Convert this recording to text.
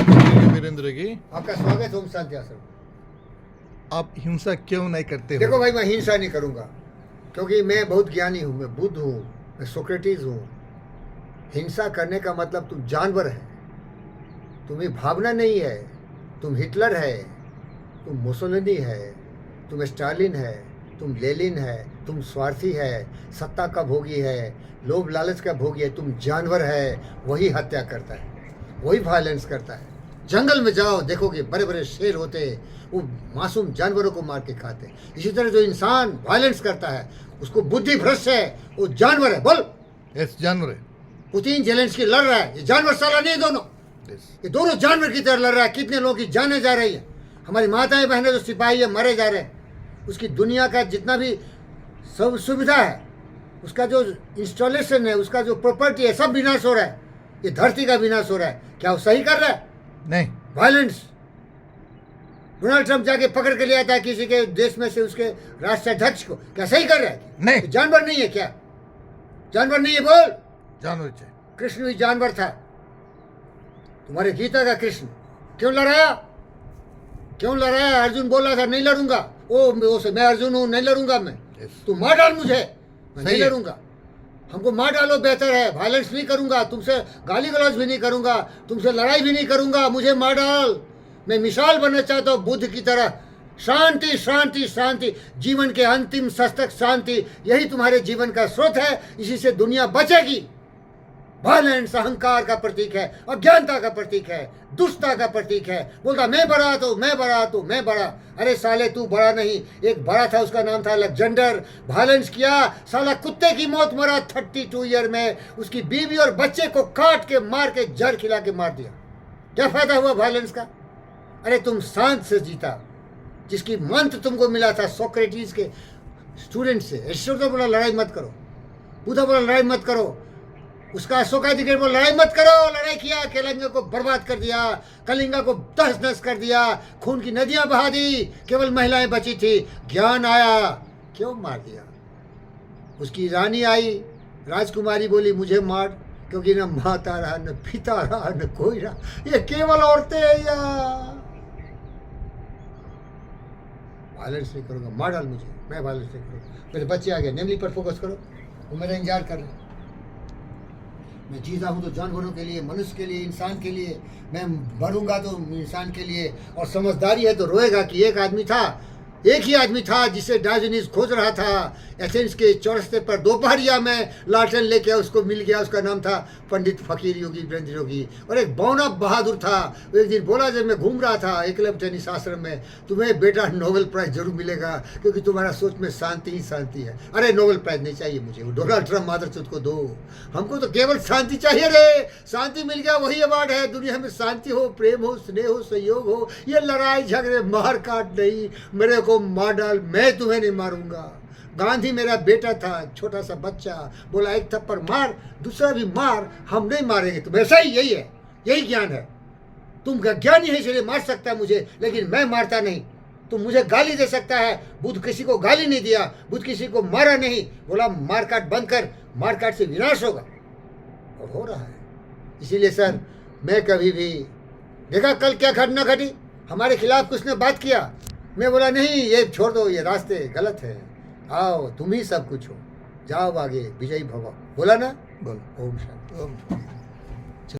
वीरेंद्र जी, आपका स्वागत है ओम शांति आश्रम। आप हिंसा क्यों नहीं करते देखो हो? भाई, मैं हिंसा नहीं करूंगा क्योंकि मैं बहुत ज्ञानी हूँ, मैं बुद्ध हूँ, मैं सोक्रेटिस हूँ। हिंसा करने का मतलब तुम जानवर है, तुम्हें भावना नहीं है। तुम हिटलर है, तुम मुसोलिनी है, तुम स्टालिन है, तुम लेनिन है, तुम स्वार्थी है, सत्ता का भोगी है, लोभ लालच का भोगी है। तुम जानवर है, वही हत्या करता है, वही वायलेंस करता है। जंगल में जाओ, देखोगे बड़े बड़े शेर होते, वो मासूम जानवरों को मार के खाते। इसी तरह जो इंसान वायलेंस करता है उसको बुद्धि भ्रष्ट है, वो जानवर है। बोल, यस, जानवर है। पुतिन जेलेंस्की लड़ रहा है, ये जानवर साला नहीं दोनों, यस। ये दोनों जानवर की तरह लड़ रहा है। कितने लोगों की जाने जा रही है, हमारी माताएं बहनें जो सिपाही है मरे जा रहे हैं। उसकी दुनिया का जितना भी सब सुविधा है, उसका जो इंस्टॉलेशन है, उसका जो प्रॉपर्टी है, सब विनाश हो रहा है। ये धरती का विनाश हो रहा है। क्या वो सही कर रहा है? नहीं। वायलेंस। डोनाल्ड ट्रंप जाके पकड़ के ले आता है किसी के देश में से उसके राष्ट्राध्यक्ष को, क्या सही कर रहा है? नहीं। ये जानवर नहीं है क्या? जानवर नहीं है? बोल। जानवर है। कृष्ण भी जानवर था, तुम्हारे गीता का कृष्ण। क्यों लड़ाया? क्यों लड़ाया? अर्जुन बोला था नहीं लड़ूंगा। मैं अर्जुन हूं, नहीं लड़ूंगा मैं। यस। तू मार डाल मुझे, मैं नहीं सही है। लड़ूंगा। हमको मार डालो बेहतर है, वायलेंस नहीं करूंगा, तुमसे गाली गलौज भी नहीं करूंगा, तुमसे लड़ाई भी नहीं करूंगा। मुझे मार डाल, मैं मिसाल बनना चाहता हूँ बुद्ध की तरह। शांति शांति शांति, जीवन के अंतिम सस्तक शांति, यही तुम्हारे जीवन का स्रोत है। इसी से दुनिया बचेगी। वायलेंस अहंकार का प्रतीक है, अज्ञानता का प्रतीक है, दुष्टता का प्रतीक है। बोलता मैं बड़ा तो मैं बड़ा तो मैं बड़ा। अरे साले तू बड़ा नहीं, एक बड़ा था, उसका नाम था अलेक्जेंडर। वायलेंस किया, साला कुत्ते की मौत मरा 32 ईयर में। उसकी बीवी और बच्चे को काट के मार के जहर खिला के मार दिया। क्या फायदा हुआ वायलेंस का? अरे तुम शांत से जीता, जिसकी मंत्र तुमको मिला था सोक्रेटिस के स्टूडेंट से। एरिस्टोटल बोला लड़ाई मत करो, बुद्ध बोला लड़ाई मत करो, उसका अशोकाधिकार बोला लड़ाई मत करो। लड़ाई किया, कलिंगा को बर्बाद कर दिया, कलिंगा को तहस नहस कर दिया, खून की नदियां बहा दी, केवल महिलाएं बची थी। ज्ञान आया, क्यों मार दिया? उसकी रानी आई, राजकुमारी बोली मुझे मार, क्योंकि न माता रहा, न पिता रहा, न कोई रहा, ये केवल औरतें हैं यार। वायलेंस नहीं करूंगा, मार डाल मुझे, मैं वायलेंस नहीं करूंगा। मेरे बच्चे आ गए, नेमली पर फोकस करो, वो मेरा इंतजार कर रहे हैं। मैं जीता हूँ तो जानवरों के लिए, मनुष्य के लिए, इंसान के लिए। मैं बढ़ूंगा तो इंसान के लिए। और समझदारी है तो रोएगा कि एक ही आदमी था जिसे डायोजनीस खोज रहा था। एथेंस के चौरस्ते पर दोपहरिया में लालटेन लेके उसको मिल गया। उसका नाम था पंडित फकीर योगी वीरेंद्र योगी। और एक बौना बहादुर था, वो एक दिन बोला जब मैं घूम रहा था एकलव्य टेनिस आश्रम में, तुम्हें बेटा नोबेल प्राइज जरूर मिलेगा, क्योंकि तुम्हारा सोच में शांति ही शांति है। अरे नोबेल प्राइज नहीं चाहिए मुझे, वो डोनाल्ड ट्रंप मादरचोद को दो, हमको तो केवल शांति चाहिए रे। शांति मिल गया, वही अवार्ड है। दुनिया में शांति हो, प्रेम हो, स्नेह हो, सहयोग हो, ये लड़ाई झगड़े मार काट नहीं। मेरे को मार डाल, मैं तुम्हें नहीं मारूंगा। गांधी मेरा बेटा था, छोटा सा बच्चा, बोला एक थप्पड़ मार, दूसरा भी मार, हम नहीं मारेंगे तुम्हें। ऐसा ही यही है, यही ज्ञान है। तुम ज्ञानी है इसलिए मार सकता है मुझे, लेकिन मैं मारता नहीं। तुम मुझे गाली दे सकता है, बुद्ध किसी को गाली नहीं दिया, बुद्ध किसी को मारा नहीं। बोला मारकाट बंद कर, मारकाट से विनाश होगा, और हो रहा है। इसीलिए सर, मैं कभी भी देखा कल क्या घटना घटी, हमारे खिलाफ कुछ ने बात किया, मैं बोला नहीं, ये छोड़ दो, ये रास्ते गलत है, आओ तुम ही सब कुछ हो, जाओ आगे, विजयी भव। बोला ना? बोल। ओम शांति। ओम।